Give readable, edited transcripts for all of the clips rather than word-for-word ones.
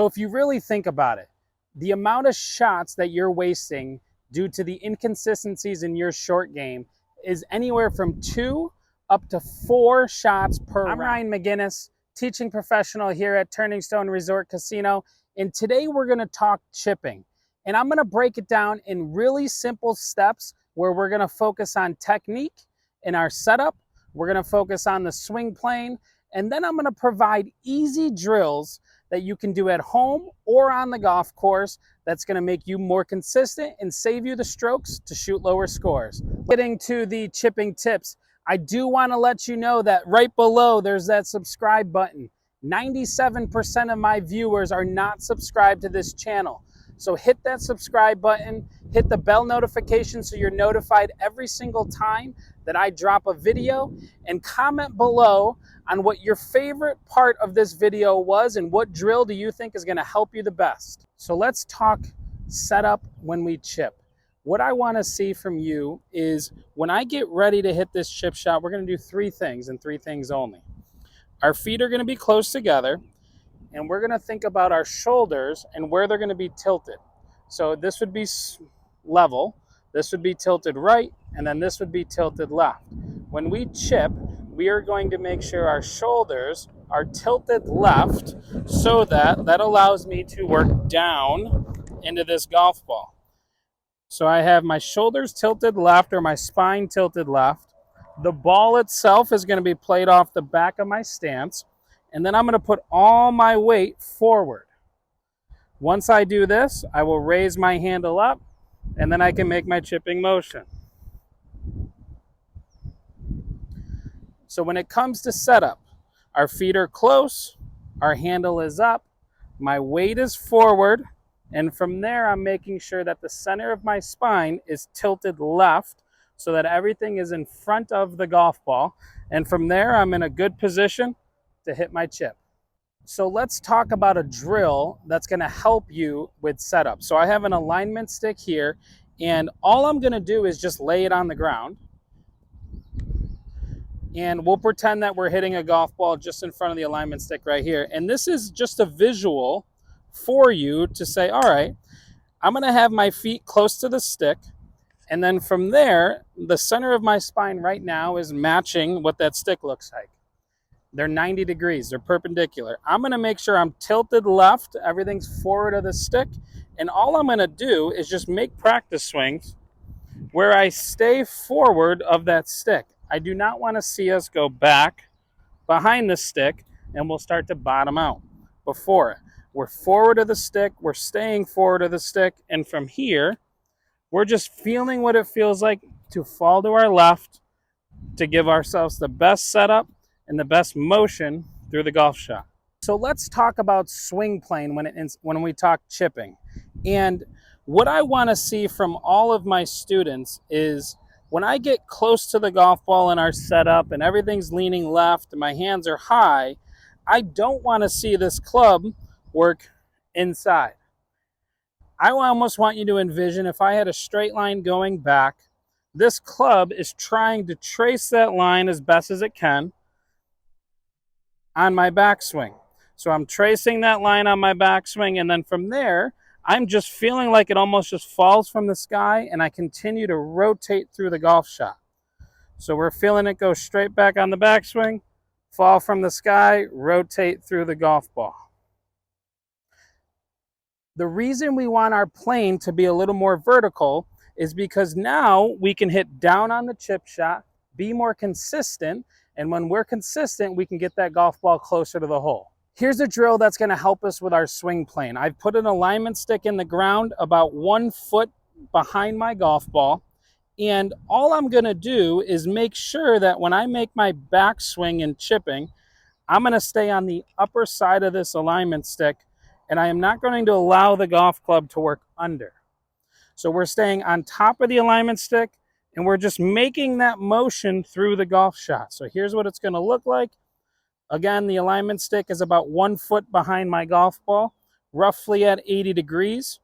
So if you really think about it, the amount of shots that you're wasting due to the inconsistencies in your short game is anywhere from 2 up to 4 shots per round. I'm Ryan McGinnis, teaching professional here at Turning Stone Resort Casino, and today we're going to talk chipping. And I'm going to break it down in really simple steps where we're going to focus on technique in our setup, we're going to focus on the swing plane, and then I'm going to provide easy drills that you can do at home or on the golf course that's going to make you more consistent and save you the strokes to shoot lower scores. Getting to the chipping tips, I do want to let you know that right below there's that subscribe button. 97% of my viewers are not subscribed to this channel. So hit that subscribe button, hit the bell notification so you're notified every single time that I drop a video, and comment below on what your favorite part of this video was and what drill do you think is going to help you the best. So let's talk setup when we chip. What I want to see from you is when I get ready to hit this chip shot, we're going to do 3 things and 3 things only. Our feet are going to be close together, and we're going to think about our shoulders and where they're going to be tilted. So this would be level, this would be tilted right, and then this would be tilted left. When we chip, we are going to make sure our shoulders are tilted left so that allows me to work down into this golf ball. So I have my shoulders tilted left or my spine tilted left. The ball itself is going to be played off the back of my stance, and then I'm going to put all my weight forward. Once I do this, I will raise my handle up, and then I can make my chipping motion. So when it comes to setup, our feet are close, our handle is up, my weight is forward, and from there I'm making sure that the center of my spine is tilted left so that everything is in front of the golf ball, and from there I'm in a good position to hit my chip. So let's talk about a drill that's going to help you with setup. So I have an alignment stick here, and all I'm going to do is just lay it on the ground. And we'll pretend that we're hitting a golf ball just in front of the alignment stick right here. And this is just a visual for you to say, all right, I'm going to have my feet close to the stick. And then from there, the center of my spine right now is matching what that stick looks like. They're 90 degrees, they're perpendicular. I'm going to make sure I'm tilted left, everything's forward of the stick. And all I'm going to do is just make practice swings where I stay forward of that stick. I do not want to see us go back behind the stick and we'll start to bottom out before it. We're forward of the stick, we're staying forward of the stick, and from here, we're just feeling what it feels like to fall to our left to give ourselves the best setup and the best motion through the golf shot. So let's talk about swing plane when we talk chipping. And what I want to see from all of my students is when I get close to the golf ball in our setup and everything's leaning left and my hands are high, I don't want to see this club work inside. I almost want you to envision if I had a straight line going back, this club is trying to trace that line as best as it can on my backswing. So I'm tracing that line on my backswing, and then from there, I'm just feeling like it almost just falls from the sky, and I continue to rotate through the golf shot. So we're feeling it go straight back on the backswing, fall from the sky, rotate through the golf ball. The reason we want our plane to be a little more vertical is because now we can hit down on the chip shot, be more consistent, and when we're consistent, we can get that golf ball closer to the hole. Here's a drill that's going to help us with our swing plane. I've put an alignment stick in the ground about 1 foot behind my golf ball, and all I'm going to do is make sure that when I make my backswing and chipping, I'm going to stay on the upper side of this alignment stick, and I am not going to allow the golf club to work under. So we're staying on top of the alignment stick, and we're just making that motion through the golf shot. So here's what it's going to look like. Again, the alignment stick is about 1 foot behind my golf ball, roughly at 80 degrees.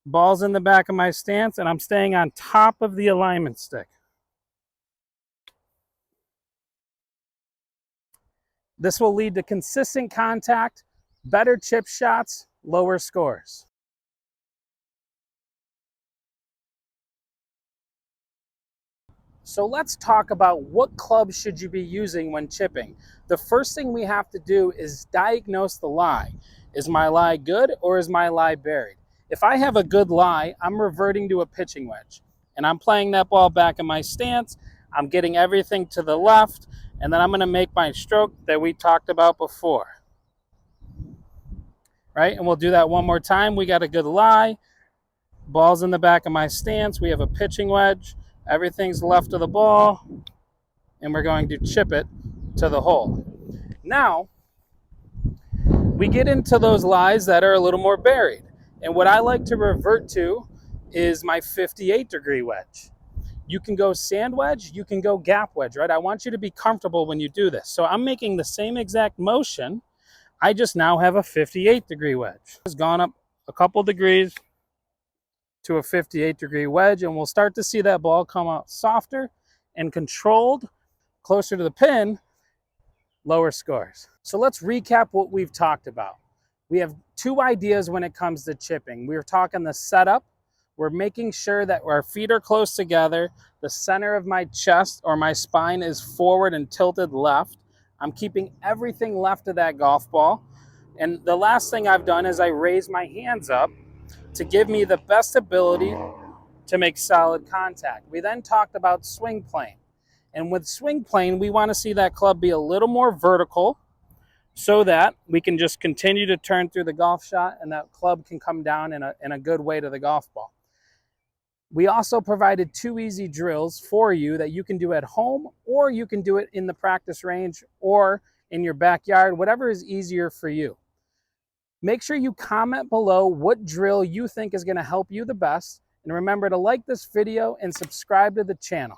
Ball's in the back of my stance, and I'm staying on top of the alignment stick. This will lead to consistent contact, better chip shots, lower scores. So let's talk about what clubs should you be using when chipping. The first thing we have to do is diagnose the lie. Is my lie good or is my lie buried? If I have a good lie, I'm reverting to a pitching wedge. And I'm playing that ball back in my stance. I'm getting everything to the left. And then I'm going to make my stroke that we talked about before. Right? And we'll do that one more time. We got a good lie. Ball's in the back of my stance. We have a pitching wedge. Everything's left of the ball. And we're going to chip it to the hole. Now, we get into those lies that are a little more buried. And what I like to revert to is my 58-degree wedge. You can go sand wedge, you can go gap wedge, right? I want you to be comfortable when you do this. So I'm making the same exact motion. I just now have a 58-degree wedge. It's gone up a couple degrees to a 58-degree wedge, and we'll start to see that ball come out softer and controlled, closer to the pin, lower scores. So let's recap what we've talked about. We have two ideas when it comes to chipping. We're talking the setup. We're making sure that our feet are close together. The center of my chest or my spine is forward and tilted left. I'm keeping everything left of that golf ball. And the last thing I've done is I raise my hands up to give me the best ability to make solid contact. We then talked about swing plane. And with swing plane, we want to see that club be a little more vertical so that we can just continue to turn through the golf shot and that club can come down in a good way to the golf ball. We also provided 2 easy drills for you that you can do at home, or you can do it in the practice range or in your backyard, whatever is easier for you. Make sure you comment below what drill you think is going to help you the best. And remember to like this video and subscribe to the channel.